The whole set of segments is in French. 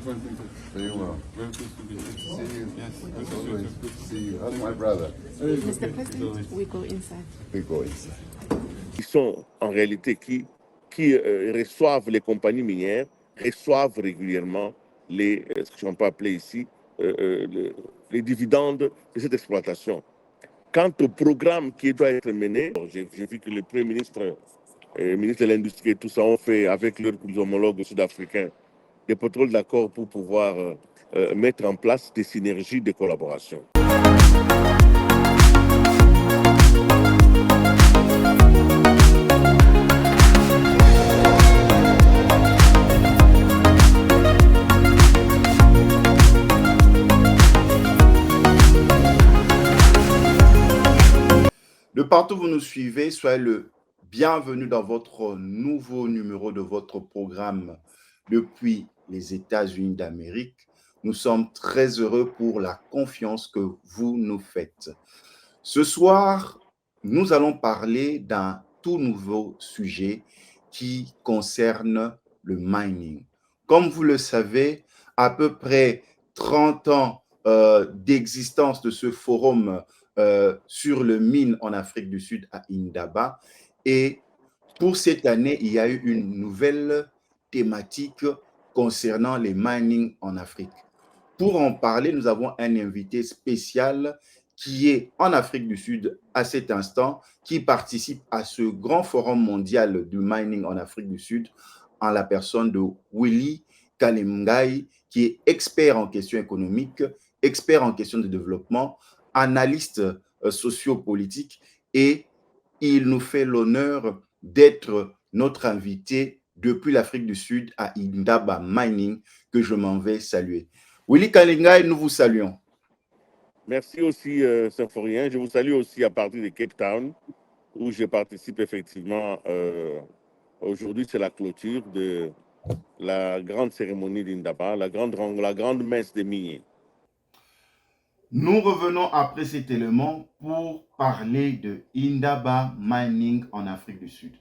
fine, thank you. Very well. Very good to be here. Good to see you. Yes, As good always, to good to see you. How's my brother? Mr. President, we go inside. We go inside. Qui sont en réalité qui reçoivent les compagnies minières, reçoivent régulièrement ce qu'on peut appeler ici les dividendes de cette exploitation. Quant au programme qui doit être mené, j'ai vu que le Premier ministre, le ministre de l'Industrie et tout ça ont fait avec leurs homologues sud-africains des pétroles d'accord pour pouvoir mettre en place des synergies de collaboration. De partout où vous nous suivez, soyez le bienvenu dans votre nouveau numéro de votre programme depuis les États-Unis d'Amérique. Nous sommes très heureux pour la confiance que vous nous faites. Ce soir, nous allons parler d'un tout nouveau sujet qui concerne le mining. Comme vous le savez, à peu près 30 ans d'existence de ce forum sur le mine en Afrique du Sud à Indaba. Et pour cette année, il y a eu une nouvelle thématique concernant les mining en Afrique. Pour en parler, nous avons un invité spécial qui est en Afrique du Sud à cet instant, qui participe à ce grand forum mondial du mining en Afrique du Sud, en la personne de Willy Kalengai, qui est expert en questions économiques, expert en questions de développement, analyste sociopolitique, et il nous fait l'honneur d'être notre invité depuis l'Afrique du Sud à Indaba Mining, que je m'en vais saluer. Willy Kalengai, nous vous saluons. Merci aussi, Symphorien. Je vous salue aussi à partir de Cape Town, où je participe effectivement. Aujourd'hui, c'est la clôture de la grande cérémonie d'Indaba, la grande messe des miniers. Nous revenons après cet élément pour parler de Indaba Mining en Afrique du Sud.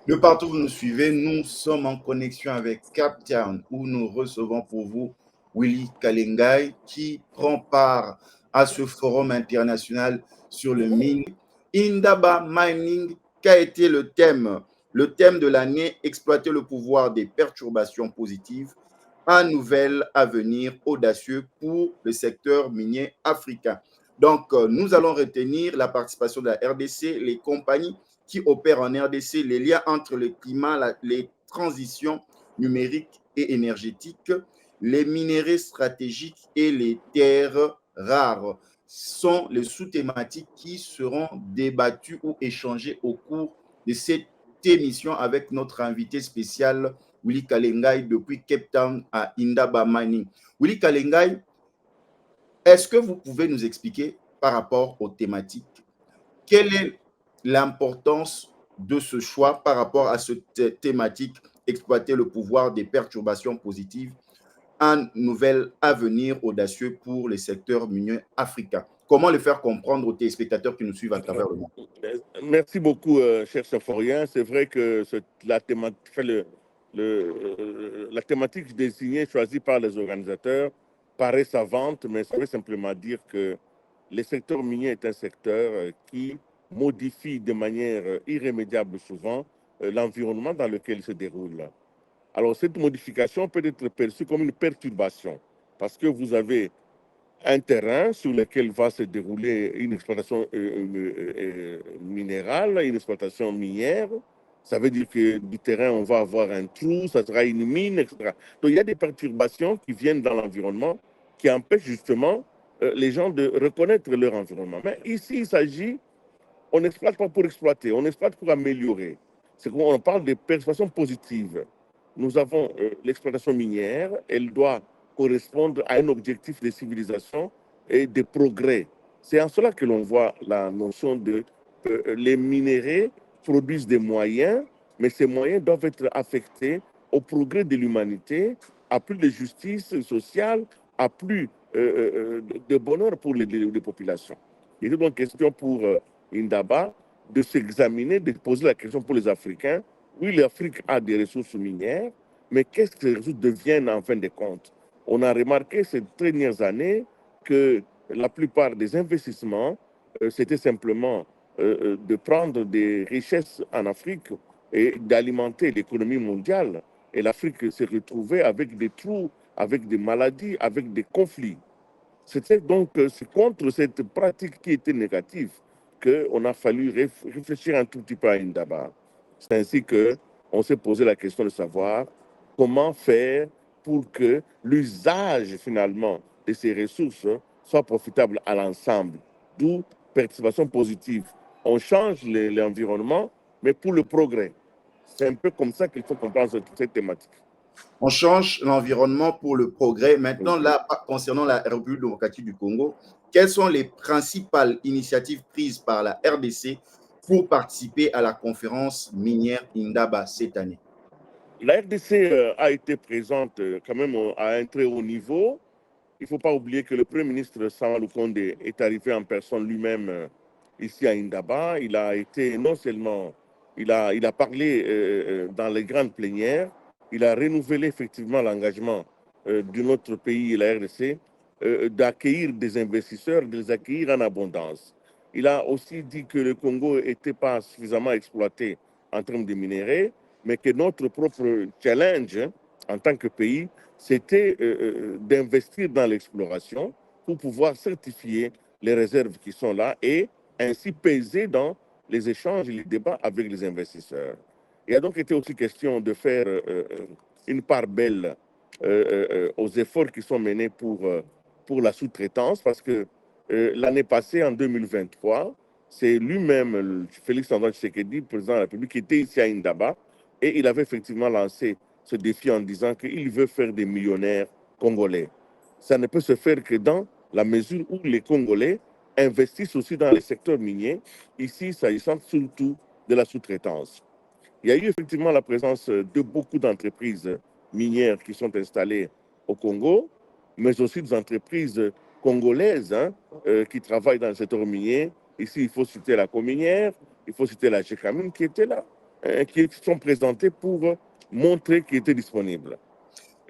De partout où vous nous suivez, nous sommes en connexion avec Cape Town, où nous recevons pour vous Willy Kalengai, qui prend part à ce forum international sur le mine. Indaba Mining, qu'a été le thème de l'année, exploiter le pouvoir des perturbations positives, un nouvel avenir audacieux pour le secteur minier africain. Donc, nous allons retenir la participation de la RDC, les compagnies qui opèrent en RDC, les liens entre le climat, les transitions numériques et énergétiques, les minéraux stratégiques et les terres rares sont les sous-thématiques qui seront débattues ou échangées au cours de cette émission avec notre invité spécial, Willy Kalengai, depuis Cape Town à Indaba Mining. Willy Kalengai, est-ce que vous pouvez nous expliquer par rapport aux thématiques, quelle est l'importance de ce choix par rapport à cette thématique, exploiter le pouvoir des perturbations positives, un nouvel avenir audacieux pour les secteurs miniers africains? Comment le faire comprendre aux téléspectateurs qui nous suivent à travers le monde? Merci beaucoup, cher Symphorien. C'est vrai que la thématique désignée, choisie par les organisateurs, paraît savante, mais ça veut simplement dire que le secteur minier est un secteur qui modifie de manière irrémédiable souvent l'environnement dans lequel il se déroule. Alors, cette modification peut être perçue comme une perturbation parce que vous avez un terrain sur lequel va se dérouler une exploitation minérale, une exploitation minière. Ça veut dire que du terrain, on va avoir un trou, ça sera une mine, etc. Donc, il y a des perturbations qui viennent dans l'environnement qui empêchent justement les gens de reconnaître leur environnement. Mais ici, il s'agit, on n'exploite pas pour exploiter, on exploite pour améliorer. C'est qu'on parle de perturbations positives. Nous avons l'exploitation minière, elle doit correspondre à un objectif de civilisation et de progrès. C'est en cela que l'on voit la notion de les minéraux produisent des moyens, mais ces moyens doivent être affectés au progrès de l'humanité, à plus de justice sociale, à plus de bonheur pour les populations. Il est donc question pour Indaba de s'examiner, de poser la question pour les Africains. Oui, l'Afrique a des ressources minières, mais qu'est-ce que ces ressources deviennent en fin de compte? On a remarqué ces dernières années que la plupart des investissements, c'était simplement de prendre des richesses en Afrique et d'alimenter l'économie mondiale. Et l'Afrique s'est retrouvée avec des trous, avec des maladies, avec des conflits. C'était donc c'est contre cette pratique qui était négative qu'on a fallu réfléchir un tout petit peu à Indaba. C'est ainsi qu'on s'est posé la question de savoir comment faire pour que l'usage finalement de ces ressources soit profitable à l'ensemble. D'où participation positive. On change l'environnement, mais pour le progrès. C'est un peu comme ça qu'il faut comprendre cette thématique. On change l'environnement pour le progrès. Maintenant, là, concernant la République démocratique du Congo, quelles sont les principales initiatives prises par la RDC pour participer à la conférence minière Indaba cette année? La RDC a été présente quand même à un très haut niveau. Il ne faut pas oublier que le Premier ministre Sama Lukonde est arrivé en personne lui-même ici à Indaba. Il a été non seulement, il a parlé dans les grandes plénières, il a renouvelé effectivement l'engagement de notre pays, la RDC, d'accueillir des investisseurs, de les accueillir en abondance. Il a aussi dit que le Congo n'était pas suffisamment exploité en termes de minéraux, mais que notre propre challenge en tant que pays, c'était d'investir dans l'exploration pour pouvoir certifier les réserves qui sont là et ainsi peser dans les échanges et les débats avec les investisseurs. Il a donc été aussi question de faire une part belle aux efforts qui sont menés pour la sous-traitance parce que l'année passée, en 2023, c'est lui-même, Félix Antoine Tshisekedi, président de la République, qui était ici à Indaba et il avait effectivement lancé ce défi en disant qu'il veut faire des millionnaires congolais. Ça ne peut se faire que dans la mesure où les Congolais investissent aussi dans les secteurs miniers, ici s'agissant surtout de la sous-traitance. Il y a eu effectivement la présence de beaucoup d'entreprises minières qui sont installées au Congo, mais aussi des entreprises congolaises qui travaillent dans le secteur minier. Ici, il faut citer la Cominière, il faut citer la GECAMINE qui était là, qui sont présentées pour montrer qu'ils étaient disponibles.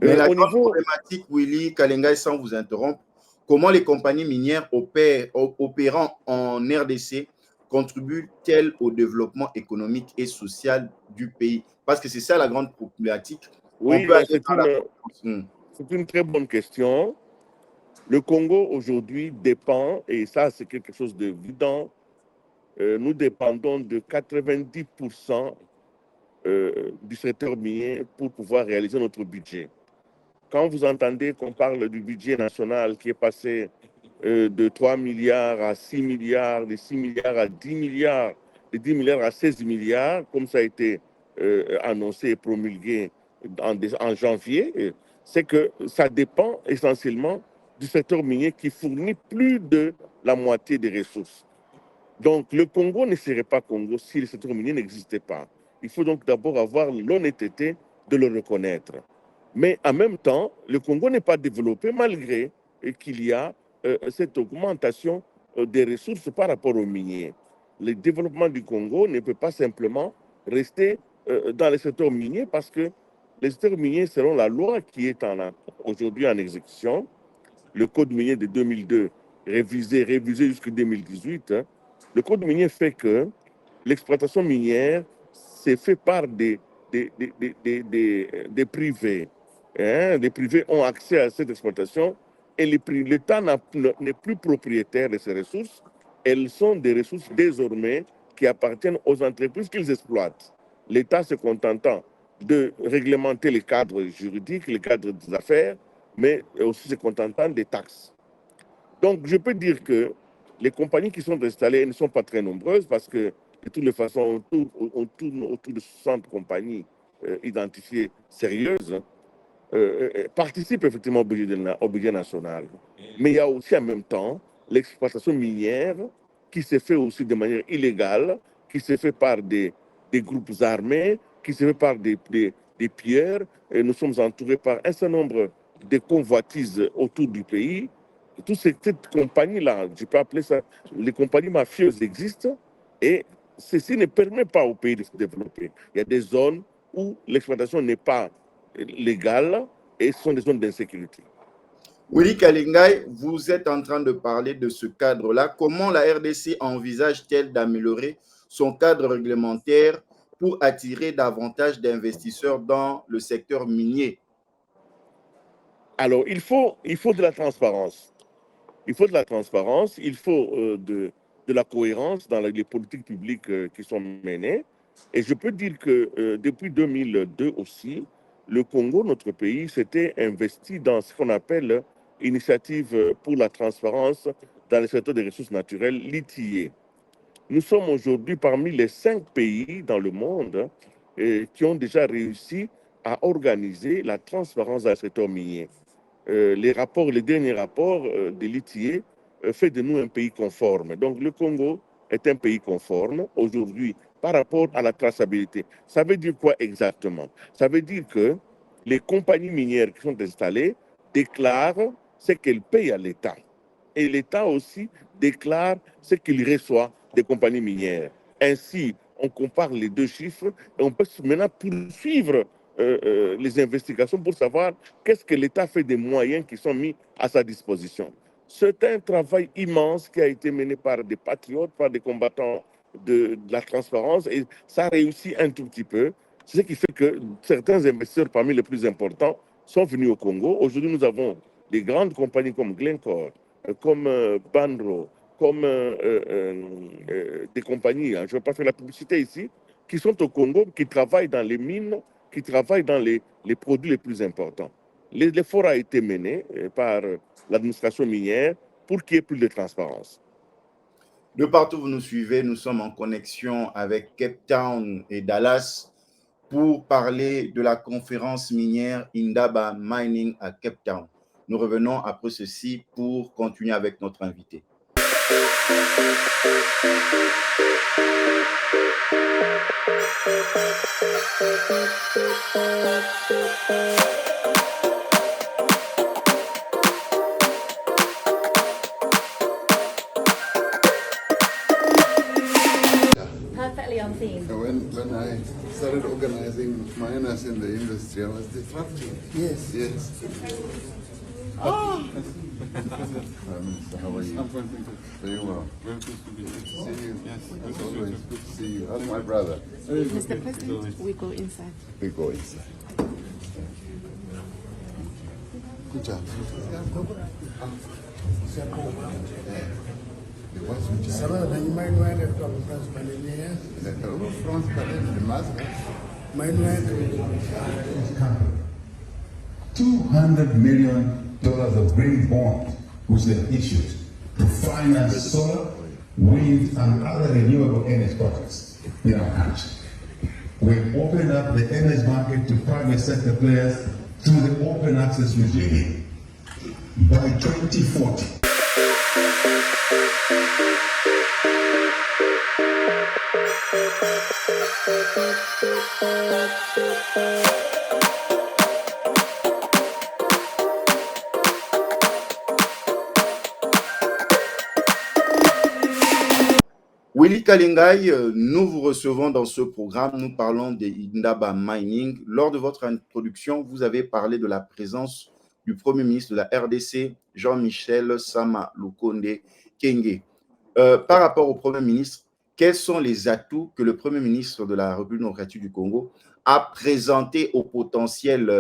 Mais la Au grande niveau, problématique, Willy Kalengai, sans vous interrompre, comment les compagnies minières opérant en RDC contribuent-elles au développement économique et social du pays? Parce que c'est ça la grande problématique. On oui, peut aller c'est dans la... une très bonne question. Le Congo aujourd'hui dépend, et ça c'est quelque chose d'évident, nous dépendons de 90% du secteur minier pour pouvoir réaliser notre budget. Quand vous entendez qu'on parle du budget national qui est passé de 3 milliards à 6 milliards, de 6 milliards à 10 milliards, de 10 milliards à 16 milliards, comme ça a été annoncé et promulgué en janvier, c'est que ça dépend essentiellement du secteur minier qui fournit plus de la moitié des ressources. Donc, le Congo ne serait pas Congo si le secteur minier n'existait pas. Il faut donc d'abord avoir l'honnêteté de le reconnaître. Mais en même temps, le Congo n'est pas développé malgré qu'il y a cette augmentation des ressources par rapport aux miniers. Le développement du Congo ne peut pas simplement rester dans le secteur minier parce que les secteurs miniers, selon la loi qui est aujourd'hui en exécution, le code minier de 2002, révisé jusqu'en 2018, le code minier fait que l'exploitation minière, c'est fait par des privés. Hein. Les privés ont accès à cette exploitation et l'État n'est plus propriétaire de ces ressources. Elles sont des ressources désormais qui appartiennent aux entreprises qu'ils exploitent. L'État se contentant de réglementer les cadres juridiques, les cadres des affaires, mais aussi se contentant des taxes. Donc, je peux dire que les compagnies qui sont installées ne sont pas très nombreuses parce que, de toutes les façons, on tourne autour de 60 compagnies identifiées sérieuses, participent effectivement au budget national. Mais il y a aussi en même temps l'exploitation minière qui se fait aussi de manière illégale, qui se fait par des groupes armés, qui se fait par des pilleurs. Et nous sommes entourés par un certain nombre de convoitises autour du pays. Toutes cette compagnie-là, je peux appeler ça, les compagnies mafieuses existent et ceci ne permet pas au pays de se développer. Il y a des zones où l'exploitation n'est pas légale et ce sont des zones d'insécurité. Willy Kalengai, vous êtes en train de parler de ce cadre-là. Comment la RDC envisage-t-elle d'améliorer son cadre réglementaire pour attirer davantage d'investisseurs dans le secteur minier? Alors, il faut de la transparence. Il faut de la transparence, il faut de la cohérence dans les politiques publiques qui sont menées. Et je peux dire que depuis 2002 aussi, le Congo, notre pays, s'était investi dans ce qu'on appelle Initiative pour la transparence dans le secteur des ressources naturelles, l'ITIE. Nous sommes aujourd'hui parmi les 5 pays dans le monde qui ont déjà réussi à organiser la transparence dans le secteur minier. Les derniers rapports de l'ITIE fait de nous un pays conforme. Donc le Congo est un pays conforme aujourd'hui par rapport à la traçabilité. Ça veut dire quoi exactement? Ça veut dire que les compagnies minières qui sont installées déclarent ce qu'elles payent à l'État. Et l'État aussi déclare ce qu'il reçoit des compagnies minières. Ainsi, on compare les deux chiffres et on peut maintenant poursuivre les investigations pour savoir qu'est-ce que l'État fait des moyens qui sont mis à sa disposition. C'est un travail immense qui a été mené par des patriotes, par des combattants de la transparence et ça réussit un tout petit peu. C'est ce qui fait que certains investisseurs parmi les plus importants sont venus au Congo. Aujourd'hui, nous avons des grandes compagnies comme Glencore, comme Banro, comme des compagnies, hein, je ne vais pas faire la publicité ici, qui sont au Congo, qui travaillent dans les mines, qui travaillent dans les produits les plus importants. L'effort a été mené par l'administration minière pour qu'il y ait plus de transparence. De partout où vous nous suivez, nous sommes en connexion avec Cape Town et Dallas pour parler de la conférence minière Indaba Mining à Cape Town. Nous revenons après ceci pour continuer avec notre invité. Perfectly on theme. When I started organizing miners in the industry, I was disrupting. Yes. Yes. Prime Minister, how are you? I'm fine, thank you. Very well. Very good to be Good to see you. Yes, As always, good to see you. How's my brother? Mr. President, we go inside. We go inside. Good job. The voice which Ça va, dans l'Imanoua de France Balénière, France Canada, the mask. Manoua $200 million of green bonds which they issued to finance solar, wind, and other renewable energy projects in our country. We've opened up the energy market to private sector players through the open access regime. By 2040, Willy Kalengai, nous vous recevons dans ce programme. Nous parlons des Indaba Mining. Lors de votre introduction, vous avez parlé de la présence du Premier ministre de la RDC, Jean-Michel Sama Lukonde Kenge. Par rapport au Premier ministre, quels sont les atouts que le Premier ministre de la République démocratique du Congo a présentés aux potentiels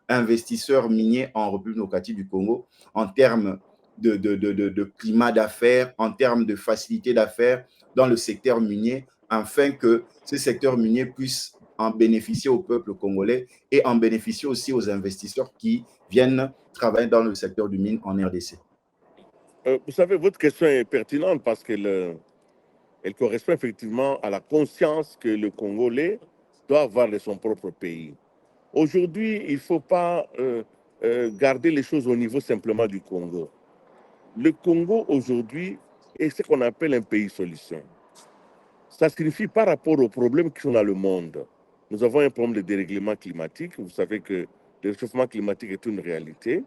investisseurs miniers en République démocratique du Congo en termes de climat d'affaires, en termes de facilité d'affaires dans le secteur minier, afin que ce secteur minier puisse en bénéficier au peuple congolais et en bénéficier aussi aux investisseurs qui viennent travailler dans le secteur du mine en RDC. Vous savez, votre question est pertinente parce qu'elle elle correspond effectivement à la conscience que le Congolais doit avoir de son propre pays. Aujourd'hui, il ne faut pas garder les choses au niveau simplement du Congo. Le Congo aujourd'hui est ce qu'on appelle un pays solution. Ça signifie par rapport aux problèmes qui sont dans le monde. Nous avons un problème de dérèglement climatique. Vous savez que le réchauffement climatique est une réalité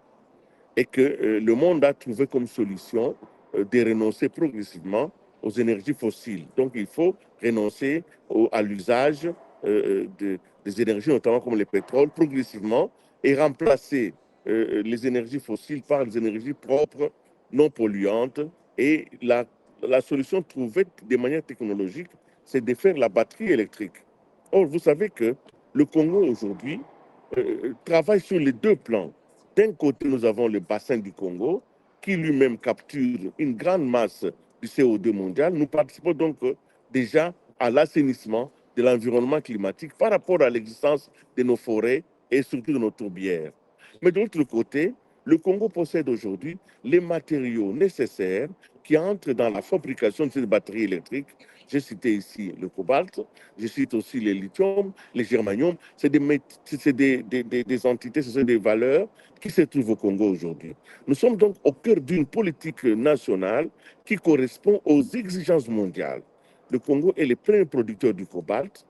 et que le monde a trouvé comme solution de renoncer progressivement aux énergies fossiles. Donc, il faut renoncer à l'usage des énergies, notamment comme le pétrole, progressivement, et remplacer les énergies fossiles par des énergies propres, non polluantes. Et la solution trouvée de manière technologique, c'est de faire la batterie électrique. Or, vous savez que le Congo aujourd'hui travaille sur les deux plans. D'un côté, nous avons le bassin du Congo, qui lui-même capture une grande masse du CO2 mondial. Nous participons donc déjà à l'assainissement de l'environnement climatique par rapport à l'existence de nos forêts et surtout de nos tourbières. Mais de l'autre côté, le Congo possède aujourd'hui les matériaux nécessaires qui entrent dans la fabrication de ces batteries électriques. J'ai cité ici le cobalt, je cite aussi le lithium, le germanium. C'est des entités, ce sont des valeurs qui se trouvent au Congo aujourd'hui. Nous sommes donc au cœur d'une politique nationale qui correspond aux exigences mondiales. Le Congo est le premier producteur du cobalt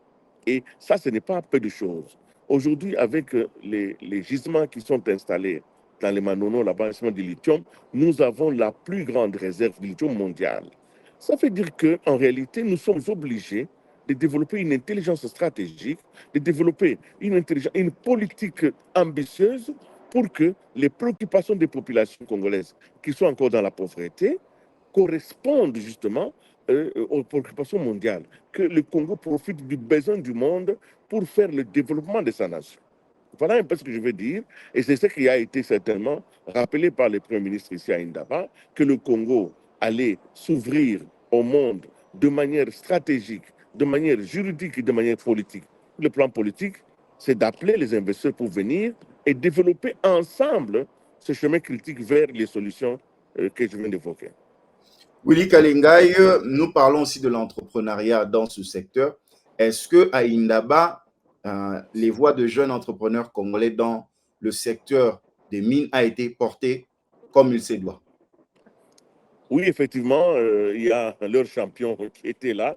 et ça, ce n'est pas peu de choses. Aujourd'hui, avec les gisements qui sont installés dans les Manono, l'avancement du lithium, nous avons la plus grande réserve de lithium mondiale. Ça veut dire qu'en réalité, nous sommes obligés de développer une intelligence stratégique, de développer une politique ambitieuse pour que les préoccupations des populations congolaises qui sont encore dans la pauvreté correspondent justement aux préoccupations mondiales, que le Congo profite du besoin du monde pour faire le développement de sa nation. Voilà un peu ce que je veux dire, et c'est ce qui a été certainement rappelé par le Premier ministre ici à Indaba, que le Congo allait s'ouvrir au monde de manière stratégique, de manière juridique et de manière politique. Le plan politique, c'est d'appeler les investisseurs pour venir et développer ensemble ce chemin critique vers les solutions que je viens d'évoquer. Willy Kalengai, nous parlons aussi de l'entrepreneuriat dans ce secteur. Est-ce qu'à Indaba, les voix de jeunes entrepreneurs congolais dans le secteur des mines a été portée comme il se doit? Oui, effectivement, il y a leur champion qui était là.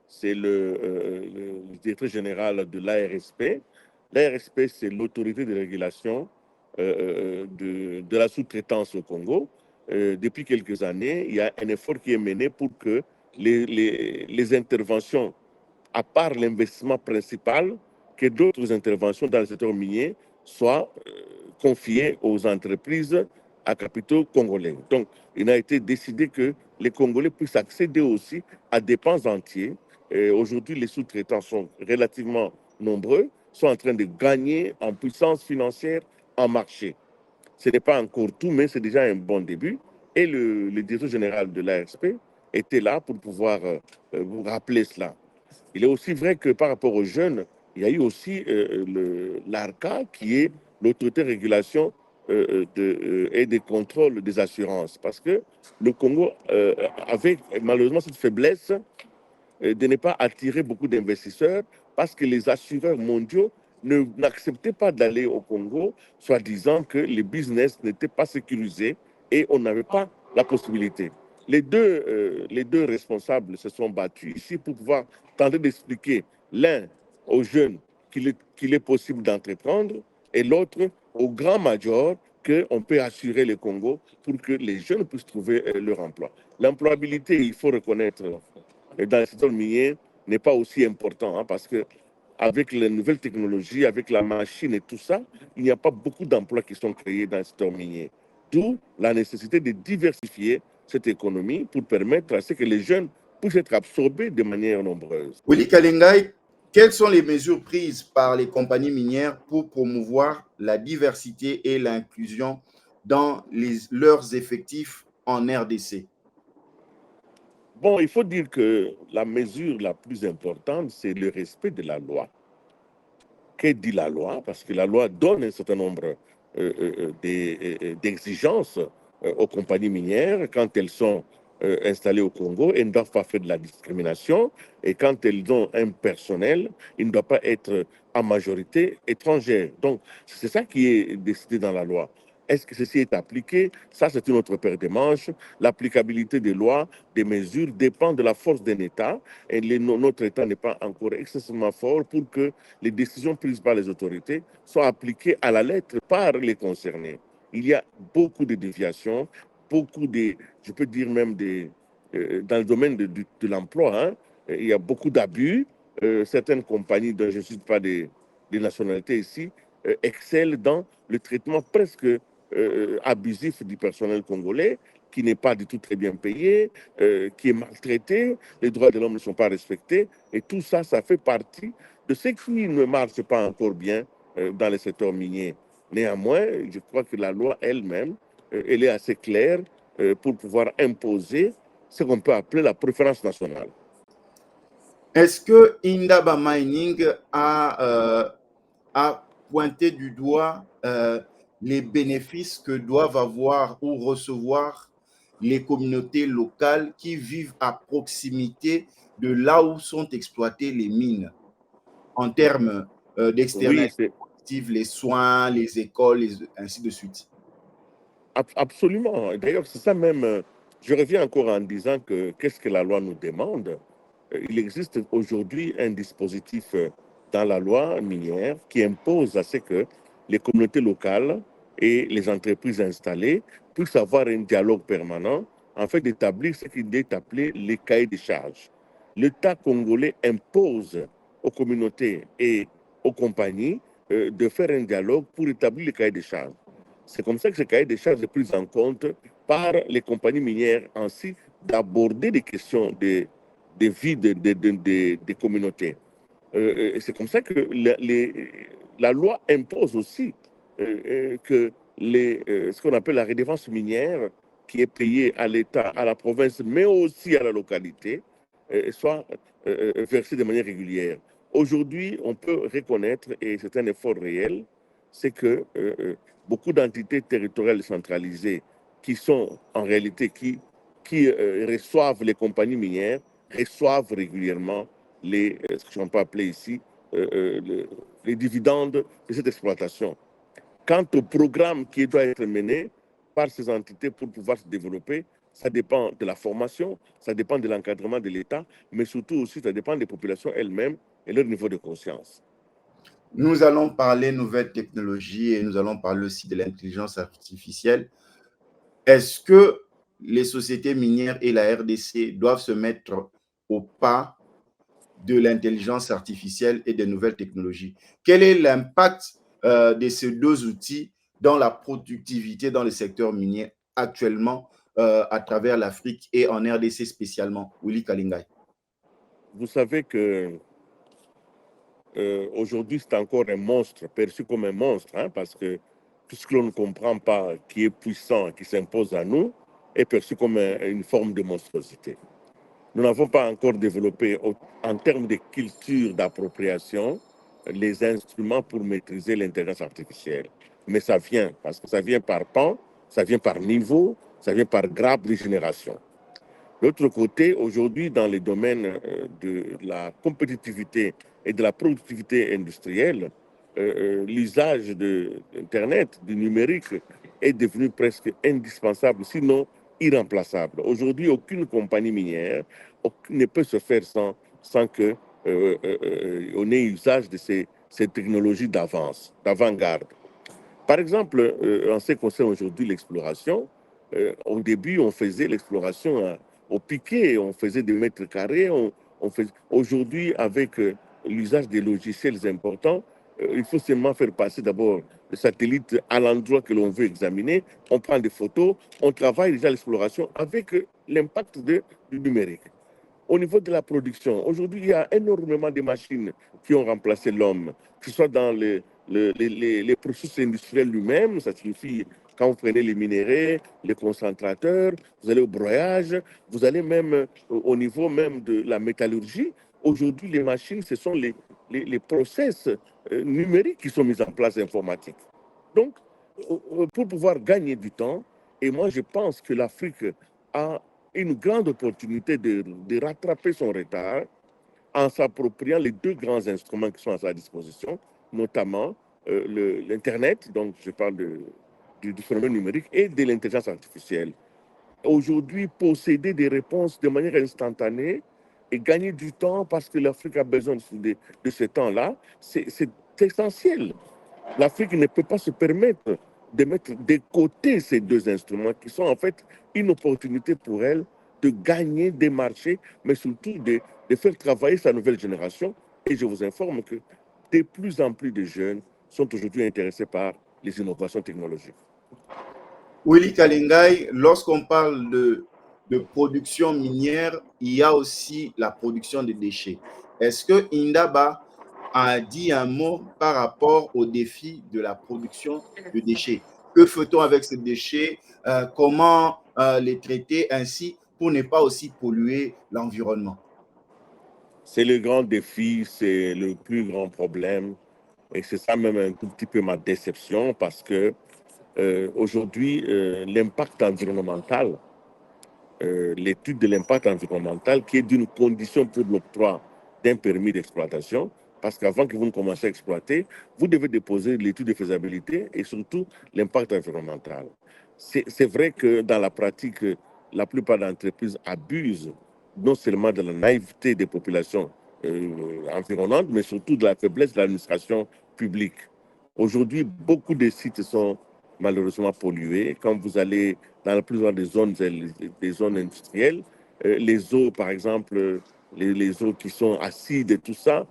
C'est le directeur général de l'ARSP. L'ARSP, c'est l'autorité de régulation de la sous-traitance au Congo. Depuis quelques années, il y a un effort qui est mené pour que les interventions, à part l'investissement principal, que d'autres interventions dans le secteur minier soient confiées aux entreprises à capitaux congolais. Donc, il a été décidé que les Congolais puissent accéder aussi à des pans entiers. Aujourd'hui, les sous-traitants sont relativement nombreux, sont en train de gagner en puissance financière, en marché. Ce n'est pas encore tout, mais c'est déjà un bon début. Et le directeur général de l'ARSP était là pour pouvoir vous rappeler cela. Il est aussi vrai que par rapport aux jeunes, il y a eu aussi l'ARCA, qui est l'autorité de régulation et des contrôles des assurances. Parce que le Congo avait malheureusement cette faiblesse de ne pas attirer beaucoup d'investisseurs parce que les assureurs mondiaux n'acceptaient pas d'aller au Congo, soi-disant que les business n'étaient pas sécurisés et on n'avait pas la possibilité. Les deux responsables se sont battus ici pour pouvoir tenter d'expliquer l'un aux jeunes qu'il est possible d'entreprendre et l'autre au grand major qu'on peut assurer le Congo pour que les jeunes puissent trouver leur emploi. L'employabilité, il faut reconnaître, dans le secteur minier, n'est pas aussi important parce que avec les nouvelles technologies, avec la machine et tout ça, il n'y a pas beaucoup d'emplois qui sont créés dans le secteur minier. D'où la nécessité de diversifier cette économie pour permettre à ce que les jeunes puissent être absorbés de manière nombreuse. Willy Kalengai, quelles sont les mesures prises par les compagnies minières pour promouvoir la diversité et l'inclusion dans leurs effectifs en RDC? Bon, il faut dire que la mesure la plus importante, c'est le respect de la loi. Que dit la loi? Parce que la loi donne un certain nombre d'exigences aux compagnies minières quand elles sont installées au Congo. Elles ne doivent pas faire de la discrimination. Et quand elles ont un personnel, il ne doit pas être en majorité étrangère. Donc, c'est ça qui est décidé dans la loi. Est-ce que ceci est appliqué? Ça, c'est une autre paire de manches. L'applicabilité des lois, des mesures, dépend de la force d'un État. Et notre État n'est pas encore excessivement fort pour que les décisions prises par les autorités soient appliquées à la lettre par les concernés. Il y a beaucoup de déviations, beaucoup de, je peux dire même dans le domaine de l'emploi, hein, il y a beaucoup d'abus. Certaines compagnies dont je ne cite pas des nationalités ici excellent dans le traitement presque abusif du personnel congolais, qui n'est pas du tout très bien payé, qui est maltraité, les droits de l'homme ne sont pas respectés, et tout ça, ça fait partie de ce qui ne marche pas encore bien dans le secteur minier. Néanmoins, je crois que la loi elle-même, elle est assez claire pour pouvoir imposer ce qu'on peut appeler la préférence nationale. Est-ce que Indaba Mining a pointé du doigt les bénéfices que doivent avoir ou recevoir les communautés locales qui vivent à proximité de là où sont exploitées les mines en termes d'externalités, les soins, les écoles, ainsi de suite? Absolument. D'ailleurs, c'est ça même. Je reviens encore en disant que qu'est-ce que la loi nous demande? Il existe aujourd'hui un dispositif dans la loi minière qui impose à ce que les communautés locales et les entreprises installées puissent avoir un dialogue permanent afin d'établir ce qui est appelé les cahiers des charges. L'État congolais impose aux communautés et aux compagnies de faire un dialogue pour établir les cahiers des charges. C'est comme ça que ce cahier des charges est pris en compte par les compagnies minières ainsi d'aborder des questions de vie des communautés. C'est comme ça que la loi impose aussi que ce qu'on appelle la redevance minière, qui est payée à l'État, à la province, mais aussi à la localité, soit versée de manière régulière. Aujourd'hui, on peut reconnaître, et c'est un effort réel, c'est que beaucoup d'entités territoriales centralisées qui sont en réalité, qui reçoivent les compagnies minières, reçoivent régulièrement ce que l'on peut appeler ici les dividendes de cette exploitation. Quant au programme qui doit être mené par ces entités pour pouvoir se développer, ça dépend de la formation, ça dépend de l'encadrement de l'État, mais surtout aussi, ça dépend des populations elles-mêmes et leur niveau de conscience. Nous allons parler nouvelles technologies et nous allons parler aussi de l'intelligence artificielle. Est-ce que les sociétés minières et la RDC doivent se mettre au pas de l'intelligence artificielle et des nouvelles technologies? Quel est l'impact de ces deux outils dans la productivité dans le secteur minier actuellement à travers l'Afrique et en RDC spécialement? Willy Kalengai. Vous savez que aujourd'hui, c'est encore un monstre, perçu comme un monstre, hein, parce que tout ce que l'on ne comprend pas, qui est puissant, qui s'impose à nous, est perçu comme une forme de monstruosité. Nous n'avons pas encore développé, en termes de culture d'appropriation, les instruments pour maîtriser l'intelligence artificielle. Mais ça vient, parce que ça vient par pan, ça vient par niveau, ça vient par grappe de génération. L'autre côté, aujourd'hui, dans les domaines de la compétitivité et de la productivité industrielle, l'usage de l'Internet, du numérique, est devenu presque indispensable, sinon irremplaçable. Aujourd'hui, aucune compagnie minière ne peut se faire sans qu'on ait usage de ces technologies d'avant-garde. Par exemple, en ce qui concerne aujourd'hui l'exploration, au début, on faisait l'exploration au piquet, on faisait des mètres carrés. Aujourd'hui, avec l'usage des logiciels importants, il faut seulement faire passer d'abord le satellite à l'endroit que l'on veut examiner. On prend des photos, on travaille déjà l'exploration avec l'impact du numérique. Au niveau de la production, aujourd'hui, il y a énormément de machines qui ont remplacé l'homme, que ce soit dans les processus industriels lui-même, ça signifie quand vous prenez les minéraux, les concentrateurs, vous allez au broyage, vous allez même au niveau même de la métallurgie. Aujourd'hui, les machines, ce sont les process numériques qui sont mis en place informatiques. Donc, pour pouvoir gagner du temps, et moi je pense que l'Afrique a une grande opportunité de rattraper son retard en s'appropriant les deux grands instruments qui sont à sa disposition, notamment l'Internet, donc je parle du phénomène numérique, et de l'intelligence artificielle. Aujourd'hui, posséder des réponses de manière instantanée et gagner du temps parce que l'Afrique a besoin de ce temps-là, c'est essentiel. L'Afrique ne peut pas se permettre de mettre de côté ces deux instruments qui sont en fait une opportunité pour elle de gagner des marchés, mais surtout de faire travailler sa nouvelle génération. Et je vous informe que de plus en plus de jeunes sont aujourd'hui intéressés par les innovations technologiques. Willy Kalengai, lorsqu'on parle de production minière, il y a aussi la production de déchets. Est-ce que Indaba a dit un mot par rapport au défi de la production de déchets? Que fait-on avec ces déchets? Comment les traiter ainsi pour ne pas aussi polluer l'environnement? C'est le grand défi, c'est le plus grand problème. Et c'est ça même un tout petit peu ma déception parce que aujourd'hui, l'impact environnemental, l'étude de l'impact environnemental qui est d'une condition pour l'octroi d'un permis d'exploitation, parce qu'avant que vous ne commenciez à exploiter, vous devez déposer l'étude de faisabilité et surtout l'impact environnemental. C'est vrai que dans la pratique, la plupart des entreprises abusent non seulement de la naïveté des populations environnantes, mais surtout de la faiblesse de l'administration publique. Aujourd'hui, beaucoup de sites sont malheureusement pollués. Quand vous allez dans la plupart des zones industrielles, les eaux, par exemple, les eaux qui sont acides et tout ça,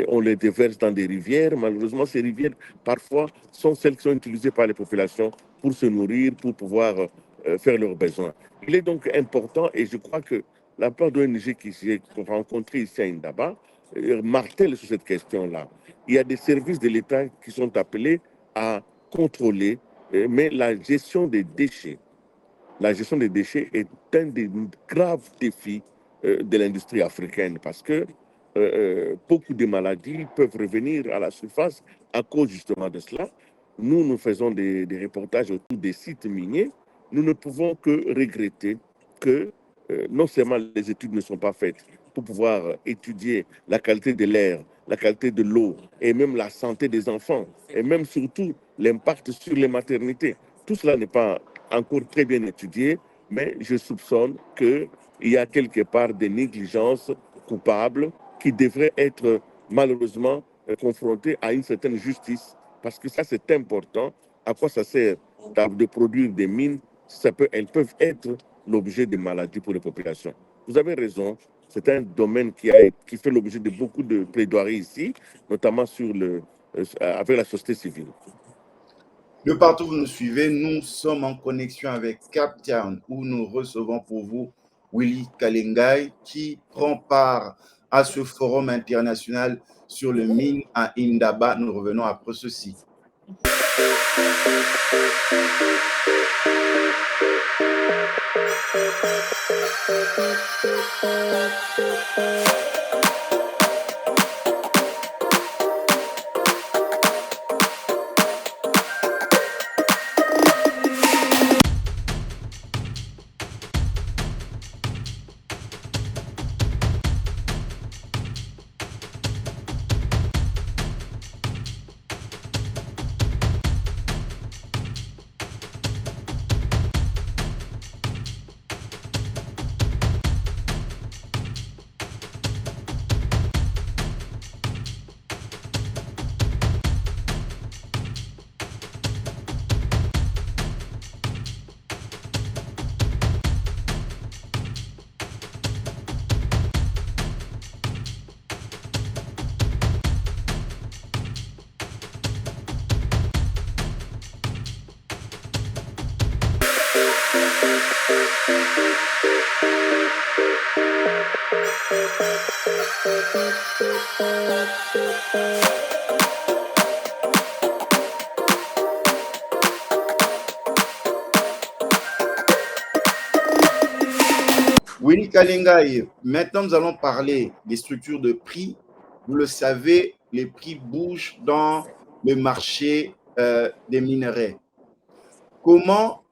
on les déverse dans des rivières. Malheureusement, ces rivières, parfois, sont celles qui sont utilisées par les populations pour se nourrir, pour pouvoir faire leurs besoins. Il est donc important, et je crois que la part d'ONG qui s'est rencontrée ici à Indaba martèle sur cette question-là. Il y a des services de l'État qui sont appelés à contrôler, mais la gestion des déchets est un des graves défis de l'industrie africaine parce que beaucoup de maladies peuvent revenir à la surface à cause justement de cela. Nous faisons des reportages autour des sites miniers. Nous ne pouvons que regretter que non seulement les études ne sont pas faites pour pouvoir étudier la qualité de l'air, la qualité de l'eau et même la santé des enfants et même surtout l'impact sur les maternités. Tout cela n'est pas encore très bien étudié, mais je soupçonne qu'il y a quelque part des négligences coupables qui devraient être malheureusement confrontées à une certaine justice parce que ça c'est important. À quoi ça sert de produire des mines? Elles peuvent être l'objet de maladies pour les populations. Vous avez raison, c'est un domaine qui fait l'objet de beaucoup de plaidoiries ici, notamment avec la société civile. De partout où vous nous suivez, nous sommes en connexion avec Cape Town où nous recevons pour vous Willy Kalengai qui prend part à ce forum international sur le mine à Indaba. Nous revenons après ceci. Willy Kalengai, maintenant nous allons parler des structures de prix. Vous le savez, les prix bougent dans le marché des minerais. Comment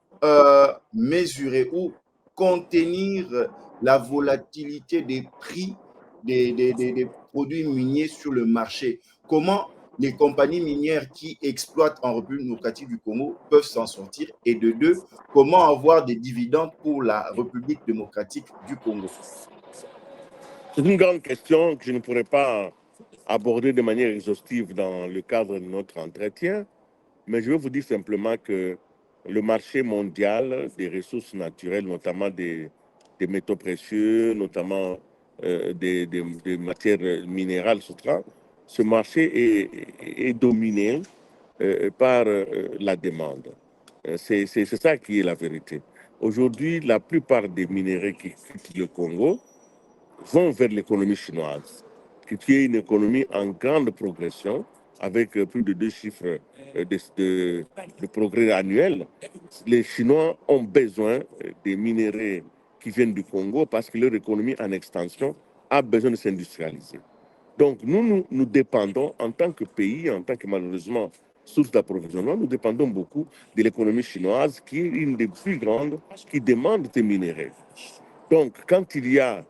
mesurer ou contenir la volatilité des prix des produits miniers sur le marché? Comment les compagnies minières qui exploitent en République démocratique du Congo peuvent s'en sortir? Et de deux, comment avoir des dividendes pour la République démocratique du Congo? C'est une grande question que je ne pourrais pas aborder de manière exhaustive dans le cadre de notre entretien, mais je vais vous dire simplement que le marché mondial des ressources naturelles, notamment des métaux précieux, notamment des matières minérales, etc., ce marché est dominé par la demande. C'est ça qui est la vérité. Aujourd'hui, la plupart des minéraux qui quittent le Congo vont vers l'économie chinoise, qui est une économie en grande progression, avec plus de 2 chiffres de progrès annuels. Les Chinois ont besoin des minéraux qui viennent du Congo parce que leur économie en extension a besoin de s'industrialiser. Donc nous dépendons en tant que pays, en tant que malheureusement source d'approvisionnement, nous dépendons beaucoup de l'économie chinoise qui est une des plus grandes qui demande des minéraux. Donc quand il y a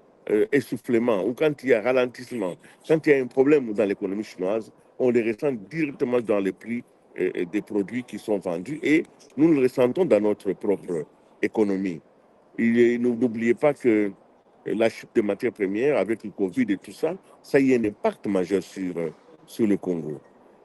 essoufflement ou quand il y a ralentissement, quand il y a un problème dans l'économie chinoise, on les ressent directement dans les prix des produits qui sont vendus et nous le ressentons dans notre propre économie. N'oubliez pas que la chute des matières premières avec le Covid et tout ça, ça y a un impact majeur sur le Congo.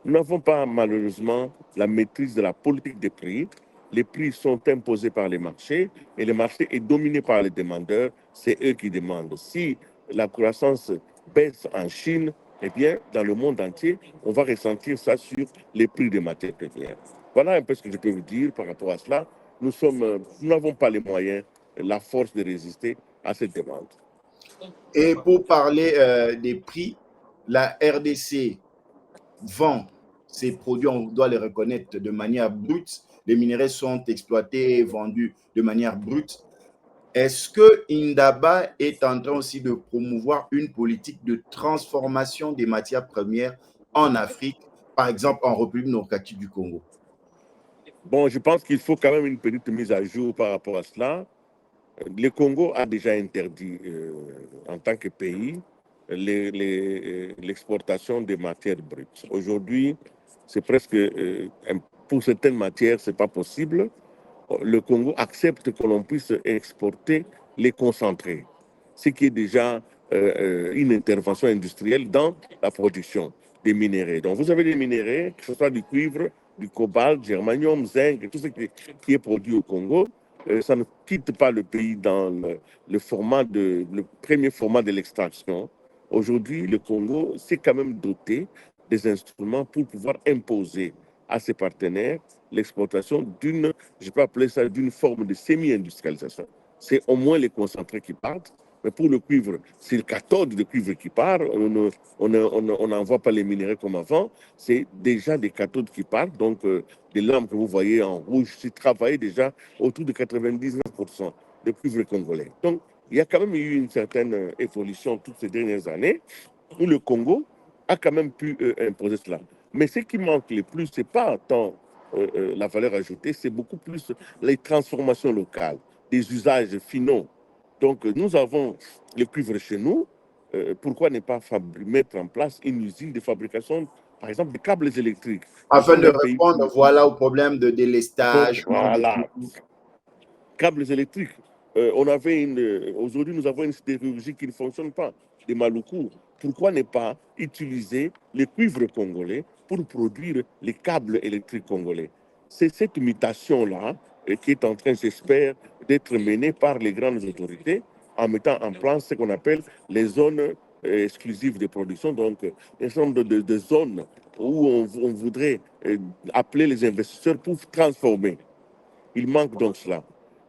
Nous n'avons pas malheureusement la maîtrise de la politique des prix. Les prix sont imposés par les marchés et le marché est dominé par les demandeurs. C'est eux qui demandent. Si la croissance baisse en Chine, eh bien, dans le monde entier, on va ressentir ça sur les prix des matières premières. Voilà un peu ce que je peux vous dire par rapport à cela. Nous n'avons pas les moyens, la force de résister à cette demande. Et pour parler des prix, la RDC vend ses produits, on doit les reconnaître de manière brute. Les minerais sont exploités et vendus de manière brute. Est-ce que Indaba est en train aussi de promouvoir une politique de transformation des matières premières en Afrique, par exemple en République démocratique du Congo? Bon, je pense qu'il faut quand même une petite mise à jour par rapport à cela. Le Congo a déjà interdit, en tant que pays, l'exportation des matières brutes. Aujourd'hui, c'est presque, pour certaines matières, ce n'est pas possible. Le Congo accepte que l'on puisse exporter les concentrés, ce qui est déjà une intervention industrielle dans la production des minéraux. Donc, vous avez des minéraux, que ce soit du cuivre, du cobalt, germanium, zinc, tout ce qui est produit au Congo. Ça ne quitte pas le pays dans le premier format de l'extraction. Aujourd'hui, le Congo s'est quand même doté des instruments pour pouvoir imposer à ses partenaires l'exportation d'une, je peux appeler ça d'une forme de semi-industrialisation. C'est au moins les concentrés qui partent, mais pour le cuivre, c'est le cathode de cuivre qui part. On n'envoie pas les minéraux comme avant. C'est déjà des cathodes qui partent, donc des lampes que vous voyez en rouge, c'est travaillé déjà autour de 99% de cuivre congolais. Donc, il y a quand même eu une certaine évolution toutes ces dernières années où le Congo a quand même pu imposer cela. Mais ce qui manque le plus, ce n'est pas tant la valeur ajoutée, c'est beaucoup plus les transformations locales, des usages finaux. Donc, nous avons le cuivre chez nous. Pourquoi ne pas mettre en place une usine de fabrication, par exemple, de câbles électriques? Afin de répondre, voilà, au problème de délestage. Voilà. Câbles électriques. Aujourd'hui, nous avons une sidérurgie qui ne fonctionne pas, des Maluku. Pourquoi ne pas utiliser le cuivre congolais pour produire les câbles électriques congolais? C'est cette mutation-là qui est en train, j'espère, d'être menée par les grandes autorités en mettant en place ce qu'on appelle les zones exclusives de production, donc un certain nombre de zones où on voudrait appeler les investisseurs pour transformer. Il manque donc cela.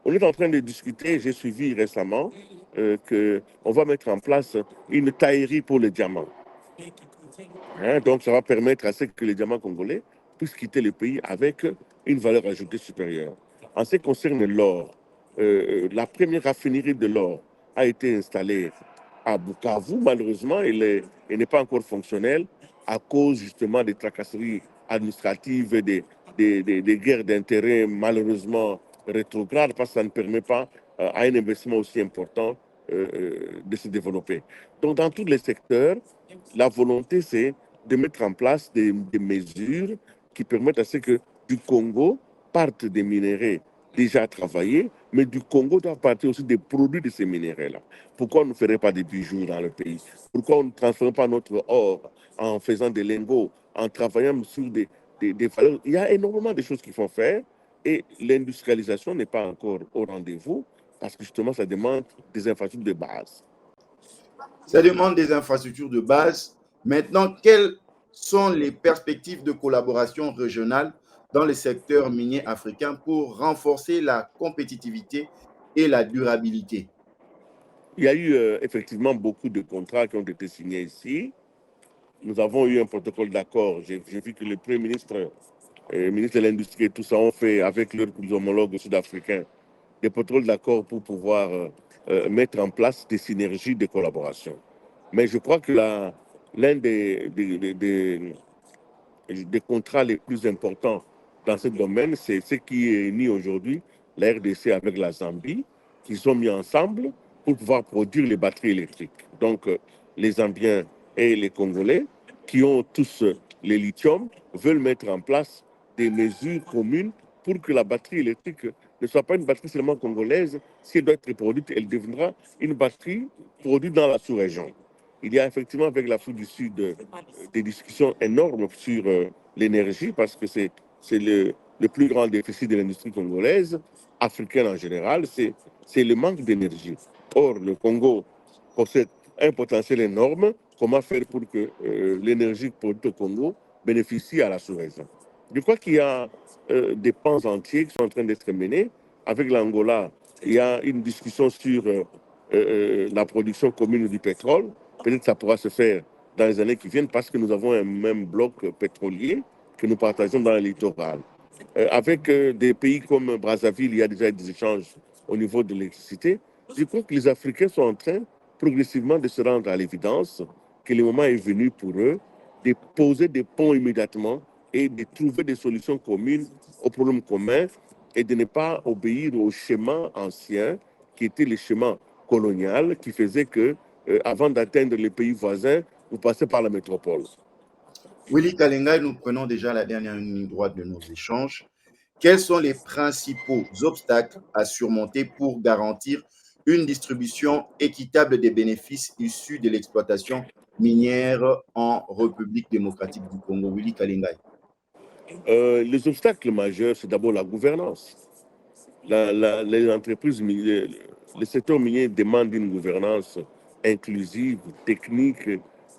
On est en train de discuter, j'ai suivi récemment qu'on va mettre en place une taillerie pour les diamants. Hein, donc, ça va permettre à ce que les diamants congolais puissent quitter le pays avec une valeur ajoutée supérieure. En ce qui concerne l'or, la première raffinerie de l'or a été installée à Bukavu. Malheureusement, elle n'est pas encore fonctionnelle à cause justement des tracasseries administratives et des guerres d'intérêt malheureusement rétrogrades, parce que ça ne permet pas à un investissement aussi important de se développer. Donc, dans tous les secteurs, la volonté, c'est de mettre en place des mesures qui permettent à ce que du Congo partent des minéraux déjà travaillés, mais du Congo doivent partir aussi des produits de ces minéraux-là. Pourquoi on ne ferait pas des bijoux dans le pays? Pourquoi on ne transforme pas notre or en faisant des lingots, en travaillant sur des valeurs? Il y a énormément de choses qu'il faut faire et l'industrialisation n'est pas encore au rendez-vous parce que justement, ça demande des infrastructures de base. Ça demande des infrastructures de base. Maintenant, quelles sont les perspectives de collaboration régionale dans le secteur minier africain pour renforcer la compétitivité et la durabilité? Il y a eu effectivement beaucoup de contrats qui ont été signés ici. Nous avons eu un protocole d'accord. J'ai vu que le Premier ministre, le ministre de l'Industrie et tout ça ont fait avec leurs homologues sud-africains des protocoles d'accord pour pouvoir mettre en place des synergies de collaboration. Mais je crois que l'un des contrats les plus importants dans ce domaine, c'est ce qui est mis aujourd'hui, la RDC avec la Zambie, qui sont mis ensemble pour pouvoir produire les batteries électriques. Donc, les Zambiens et les Congolais, qui ont tous les lithium, veulent mettre en place des mesures communes pour que la batterie électrique ne soit pas une batterie seulement congolaise. Si elle doit être produite, elle deviendra une batterie produite dans la sous-région. Il y a effectivement avec l'Afrique du Sud des discussions énormes sur l'énergie parce que c'est le plus grand déficit de l'industrie congolaise, africaine en général, c'est le manque d'énergie. Or, le Congo possède un potentiel énorme. Comment faire pour que l'énergie produite au Congo bénéficie à la sous-région? Je crois qu'il y a des pans entiers qui sont en train d'être menés. Avec l'Angola, il y a une discussion sur la production commune du pétrole. Peut-être que ça pourra se faire dans les années qui viennent parce que nous avons un même bloc pétrolier que nous partageons dans le littoral. Avec des pays comme Brazzaville, il y a déjà des échanges au niveau de l'électricité. Je crois que les Africains sont en train progressivement de se rendre à l'évidence que le moment est venu pour eux de poser des ponts immédiatement et de trouver des solutions communes aux problèmes communs et de ne pas obéir au schéma ancien qui était le schéma colonial qui faisait que avant d'atteindre les pays voisins, vous passez par la métropole. Willy Kalengai, nous prenons déjà la dernière ligne droite de nos échanges. Quels sont les principaux obstacles à surmonter pour garantir une distribution équitable des bénéfices issus de l'exploitation minière en République démocratique du Congo? Willy Kalengai. Les obstacles majeurs, c'est d'abord la gouvernance. Les entreprises minières, le secteur minier demande une gouvernance inclusive, technique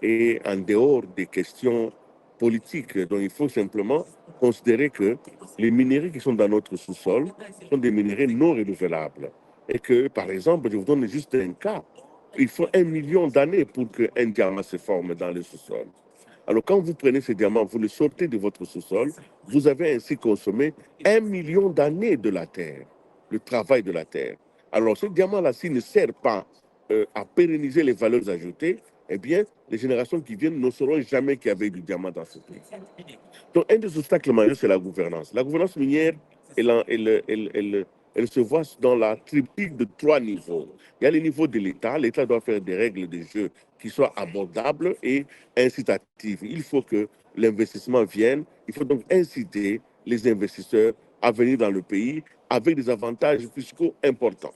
et en dehors des questions politiques. Donc il faut simplement considérer que les minéraux qui sont dans notre sous-sol sont des minéraux non renouvelables. Et que, par exemple, je vous donne juste un cas, il faut 1 million d'années pour qu'un diamant se forme dans le sous-sol. Alors quand vous prenez ce diamant, vous le sortez de votre sous-sol, vous avez ainsi consommé 1 million d'années de la Terre, le travail de la Terre. Alors ce diamant-là, s'il ne sert pas à pérenniser les valeurs ajoutées, eh bien, les générations qui viennent ne sauront jamais qu'il y avait du diamant dans ce pays. Donc un des obstacles majeurs, c'est la gouvernance. La gouvernance minière, elle se voit dans la triptyque de 3 niveaux. Il y a le niveau de l'État. L'État doit faire des règles de jeu qui soient abordables et incitatives. Il faut que l'investissement vienne. Il faut donc inciter les investisseurs à venir dans le pays avec des avantages fiscaux importants.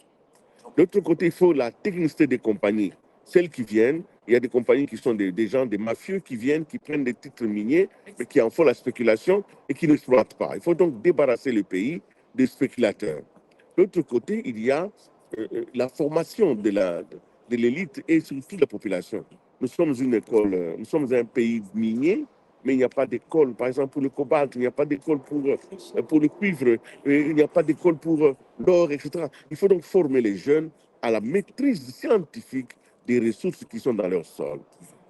De l'autre côté, il faut la technicité des compagnies. Celles qui viennent, il y a des compagnies qui sont des gens, des mafieux qui viennent, qui prennent des titres miniers, mais qui en font la spéculation et qui n'exploitent pas. Il faut donc débarrasser le pays des spéculateurs. De l'autre côté, il y a la formation de l'élite et surtout de la population. Nous sommes une école, nous sommes un pays minier, mais il n'y a pas d'école, par exemple pour le cobalt, il n'y a pas d'école pour le cuivre, il n'y a pas d'école pour l'or, etc. Il faut donc former les jeunes à la maîtrise scientifique des ressources qui sont dans leur sol.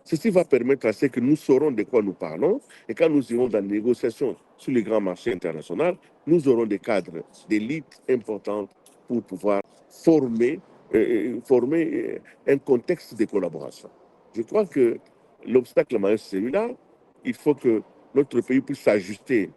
Ceci va permettre à ce que nous saurons de quoi nous parlons et quand nous irons dans les négociations sur les grands marchés internationaux, nous aurons des cadres d'élite importants pour pouvoir former un contexte de collaboration. Je crois que l'obstacle majeur, c'est celui-là. Il faut que notre pays puisse s'ajuster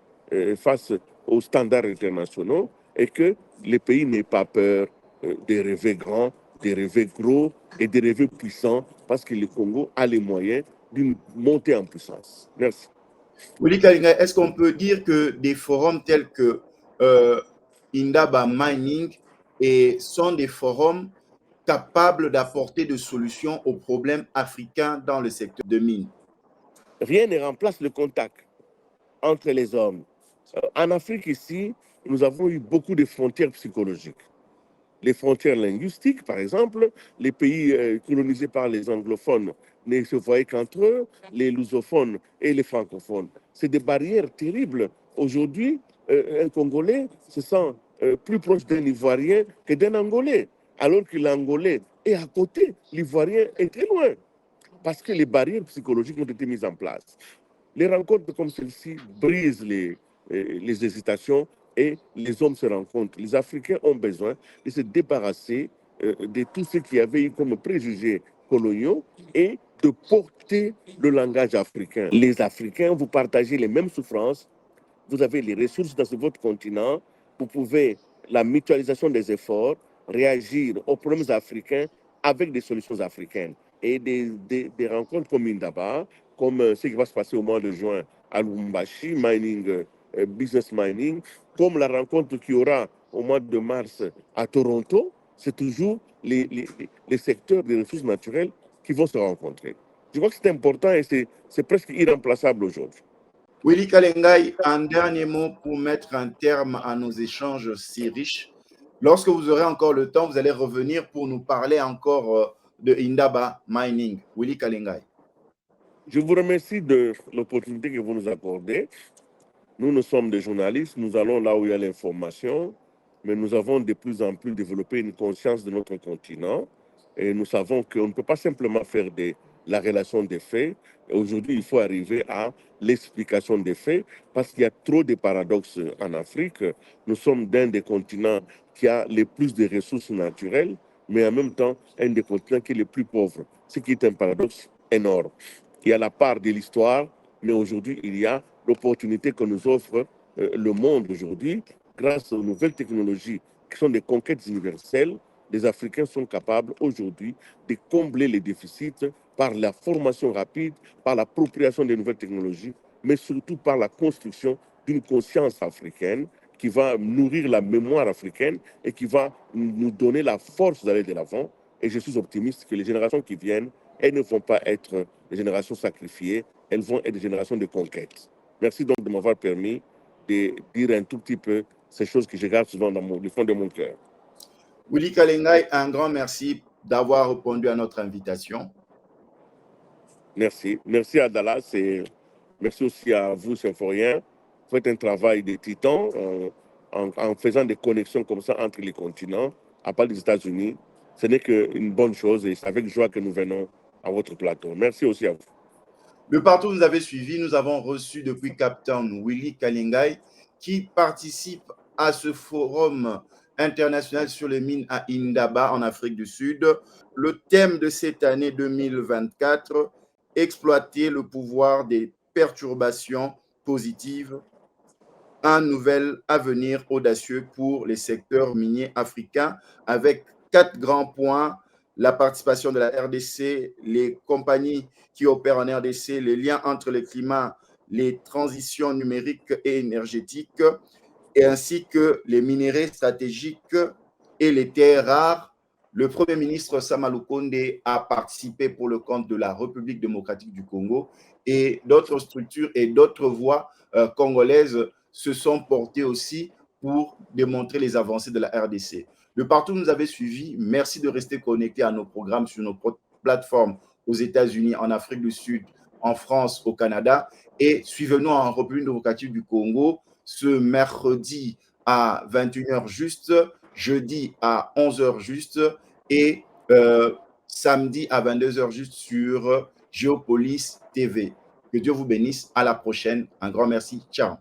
face aux standards internationaux et que les pays n'aient pas peur de rêver grand, de rêver gros et de rêver puissant parce que le Congo a les moyens d'une montée en puissance. Merci. Willy Kalinga, est-ce qu'on peut dire que des forums tels que Indaba Mining sont des forums capables d'apporter des solutions aux problèmes africains dans le secteur de mines? Rien ne remplace le contact entre les hommes. En Afrique ici, nous avons eu beaucoup de frontières psychologiques. Les frontières linguistiques, par exemple, les pays colonisés par les anglophones ne se voyaient qu'entre eux, les lusophones et les francophones. C'est des barrières terribles. Aujourd'hui, un Congolais se sent plus proche d'un Ivoirien que d'un Angolais, alors que l'Angolais est à côté, l'Ivoirien est très loin, parce que les barrières psychologiques ont été mises en place. Les rencontres comme celle-ci brisent les hésitations et les hommes se rencontrent. Les Africains ont besoin de se débarrasser de tout ce qu'il y avait eu comme préjugés coloniaux et de porter le langage africain. Les Africains, vous partagez les mêmes souffrances, vous avez les ressources dans votre continent, vous pouvez, la mutualisation des efforts, réagir aux problèmes africains avec des solutions africaines. Et des rencontres comme Indaba, comme ce qui va se passer au mois de juin à Lubumbashi, business mining, comme la rencontre qu'il y aura au mois de mars à Toronto, c'est toujours les secteurs des ressources naturelles qui vont se rencontrer. Je crois que c'est important et c'est presque irremplaçable aujourd'hui. Willy Kalengai, un dernier mot pour mettre un terme à nos échanges si riches. Lorsque vous aurez encore le temps, vous allez revenir pour nous parler encore de Indaba Mining. Willy Kalengai. Je vous remercie de l'opportunité que vous nous accordez. Nous sommes des journalistes, nous allons là où il y a l'information, mais nous avons de plus en plus développé une conscience de notre continent et nous savons qu'on ne peut pas simplement faire la relation des faits. Aujourd'hui, il faut arriver à l'explication des faits parce qu'il y a trop de paradoxes en Afrique. Nous sommes d'un des continents qui a le plus de ressources naturelles, mais en même temps, un des continents qui est le plus pauvre, ce qui est un paradoxe énorme. Il y a la part de l'histoire, mais aujourd'hui, il y a l'opportunité que nous offre le monde aujourd'hui, grâce aux nouvelles technologies qui sont des conquêtes universelles. Les Africains sont capables aujourd'hui de combler les déficits par la formation rapide, par l'appropriation des nouvelles technologies, mais surtout par la construction d'une conscience africaine qui va nourrir la mémoire africaine et qui va nous donner la force d'aller de l'avant. Et je suis optimiste que les générations qui viennent, elles ne vont pas être des générations sacrifiées, elles vont être des générations de conquête. Merci donc de m'avoir permis de dire un tout petit peu ces choses que je garde souvent dans le fond de mon cœur. Willy Kalengai, un grand merci d'avoir répondu à notre invitation. Merci. Merci à Dallas et merci aussi à vous, Symphorien. Vous faites un travail de titan en faisant des connexions comme ça entre les continents, à part les États-Unis. Ce n'est qu'une bonne chose et c'est avec joie que nous venons à votre plateau. Merci aussi à vous. De partout où vous avez suivi, nous avons reçu depuis Cape Town Willy Kalengai qui participe à ce forum international sur les mines à Indaba en Afrique du Sud. Le thème de cette année 2024, exploiter le pouvoir des perturbations positives, un nouvel avenir audacieux pour les secteurs miniers africains avec 4 grands points. La participation de la RDC, les compagnies qui opèrent en RDC, les liens entre le climat, les transitions numériques et énergétiques, et ainsi que les minéraux stratégiques et les terres rares. Le Premier ministre Sama Lukonde a participé pour le compte de la République démocratique du Congo et d'autres structures et d'autres voix congolaises se sont portées aussi pour démontrer les avancées de la RDC. De partout où vous nous avez suivis, merci de rester connectés à nos programmes sur nos plateformes aux États-Unis, en Afrique du Sud, en France, au Canada. Et suivez-nous en République démocratique du Congo ce mercredi à 21h juste, jeudi à 11h juste et samedi à 22h juste sur Géopolis TV. Que Dieu vous bénisse. À la prochaine. Un grand merci. Ciao.